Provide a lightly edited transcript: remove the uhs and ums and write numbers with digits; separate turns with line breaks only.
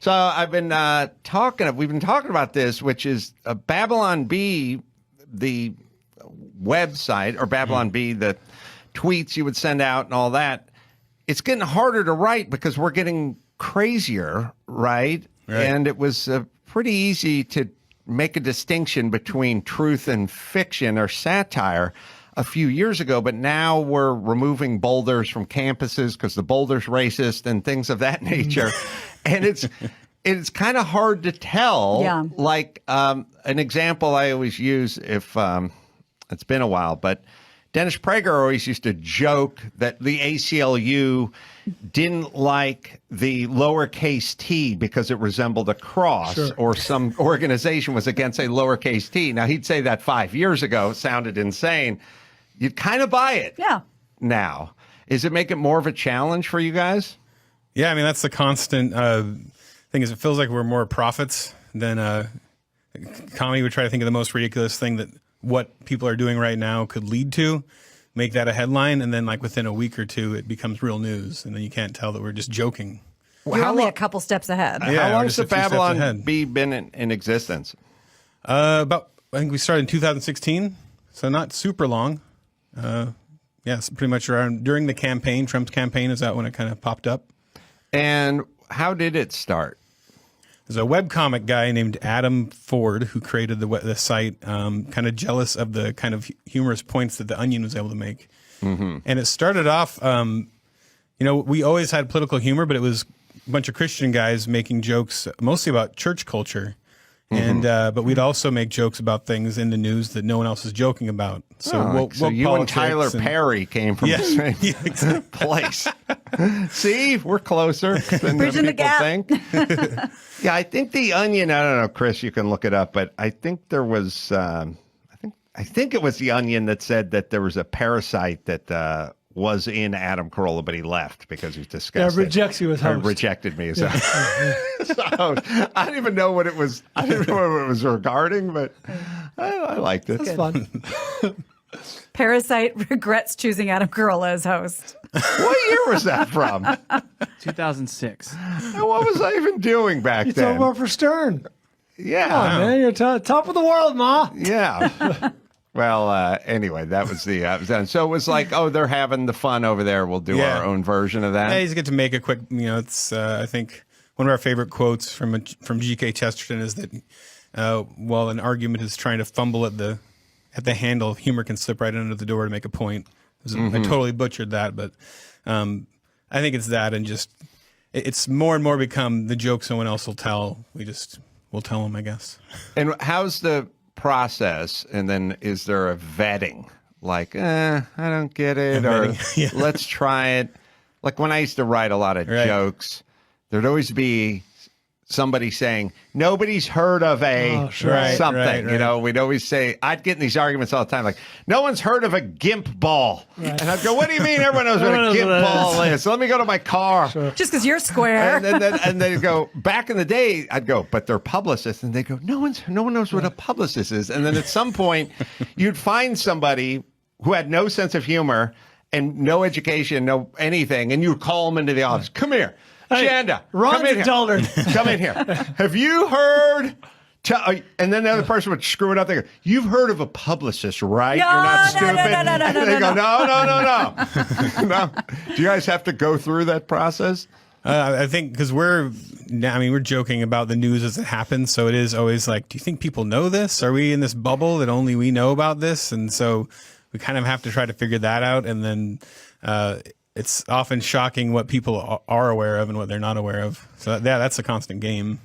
So I've been we've been talking about this, which is Babylon Bee, the website, or Babylon Bee, the tweets you would send out and all that. It's getting harder to write because we're getting crazier, right? And it was pretty easy to make a distinction between truth and fiction or satire a few years ago, but now we're removing boulders from campuses because the boulder's racist and things of that nature. And it's kind of hard to tell.
Yeah.
Like an example I always use, if it's been a while, but Dennis Prager always used to joke that the ACLU didn't like the lowercase t because it resembled a cross, or some organization was against a lowercase t. Now, he'd say that 5 years ago. It sounded insane. You'd kind of buy it now. Is it make it more of a challenge for you guys?
Yeah, I mean, that's the constant thing is it feels like we're more prophets than comedy. We try to think of the most ridiculous thing that what people are doing right now could lead to, make that a headline, and then like within a week or two, it becomes real news, and then you can't tell that we're just joking.
You're only a couple steps ahead.
How long has the Babylon Bee been in existence?
About, I think we started in 2016, so not super long. Yes, pretty much around during the campaign, Trump's campaign, is that when it kind of popped up.
And how did it start?
There's a webcomic guy named Adam Ford who created the site, kind of jealous of the kind of humorous points that The Onion was able to make. And it started off, we always had political humor, but it was a bunch of Christian guys making jokes mostly about church culture. And but we'd also make jokes about things in the news that no one else is joking about. So,
so you and Tyler Perry came from the same place. See, we're closer than
Bridging the
people
gap.
think. Yeah, I think The Onion. I don't know, Chris. You can look it up, but I think there was. I think it was The Onion that said that there was a parasite that was in Adam Carolla, but he left because he's disgusted.
Yeah, rejects you as host.
Rejected me as host. So I don't even know what it was. I didn't know what it was regarding, but I liked it.
That's fun.
Parasite regrets choosing Adam Carolla as host.
What year was that from?
2006.
And what was I even doing back
You
then?
took over for Stern.
Yeah.
Come on, man. You're top of the world, Ma.
Yeah. Well, anyway, that was the so it was like, oh, they're having the fun over there. We'll do our own version of that.
Yeah, you just get to make a quick, it's I think one of our favorite quotes from G.K. Chesterton is that while an argument is trying to fumble at the handle, humor can slip right under the door to make a point. I totally butchered that, but I think it's that, and just it's more and more become the joke someone else will tell. We'll tell them, I guess.
And how's the process? And then is there a vetting? Like, I don't get it, or let's try it. Like when I used to write a lot of jokes, there'd always be somebody saying, nobody's heard of something. Right. We'd always say, I'd get in these arguments all the time, like, no one's heard of a gimp ball. Right. And I'd go, what do you mean everyone knows what a gimp ball is? So let me go to my car.
Just because you're square.
And they'd go, back in the day, I'd go, but they're publicists. And they'd go, no one knows what a publicist is. And then at some point, you'd find somebody who had no sense of humor and no education, no anything, and you'd call them into the office. Come here. Shanda,
Ron Dalton.
Come in here. Have you heard? And then the other person would screw it up. They go, "You've heard of a publicist, right?
No,
You're not stupid."
No.
They go, "No." No. Do you guys have to go through that process?
I think because we're joking about the news as it happens, so it is always like, do you think people know this? Are we in this bubble that only we know about this? And so we kind of have to try to figure that out, and then. It's often shocking what people are aware of and what they're not aware of. So that's a constant game.